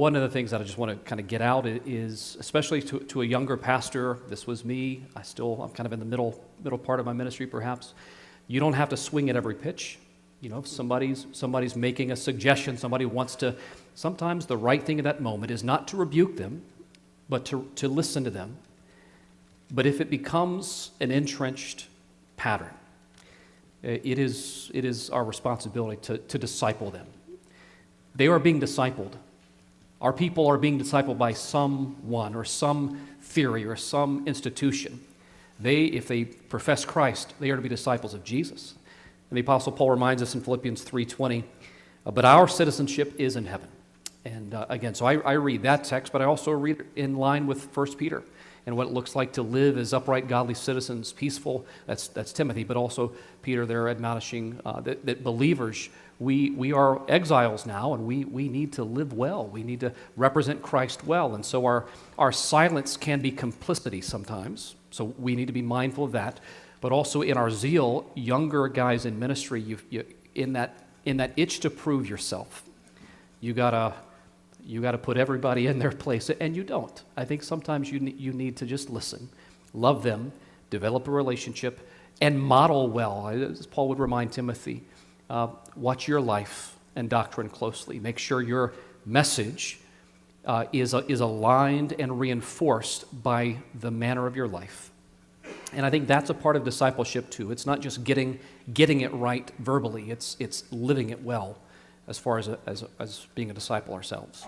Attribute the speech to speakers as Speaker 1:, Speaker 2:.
Speaker 1: One of the things that I just want to kind of get out is, especially to a younger pastor, this was me, I'm kind of in the middle part of my ministry perhaps, you don't have to swing at every pitch. You know, if somebody's making a suggestion, somebody wants to, sometimes the right thing at that moment is not to rebuke them, but to listen to them. But if it becomes an entrenched pattern, it is our responsibility to disciple them. They are being discipled. Our people are being discipled by someone or some theory or some institution. If they profess Christ, they are to be disciples of Jesus. And the Apostle Paul reminds us in Philippians 3:20, but our citizenship is in heaven. And again, so I read that text, but I also read it in line with 1 Peter and what it looks like to live as upright, godly citizens, peaceful. That's Timothy, but also Peter there admonishing that believers, we are exiles now, and we need to live well. We need to represent Christ well. And so our silence can be complicity sometimes, so we need to be mindful of that. But also in our zeal, younger guys in ministry, in that itch to prove yourself, you gotta put everybody in their place, and you don't. I think sometimes you need to just listen, love them, develop a relationship, and model well. As Paul would remind Timothy, watch your life and doctrine closely. Make sure your message is aligned and reinforced by the manner of your life. And I think that's a part of discipleship too. It's not just getting it right verbally. It's living it well as far as being a disciple ourselves.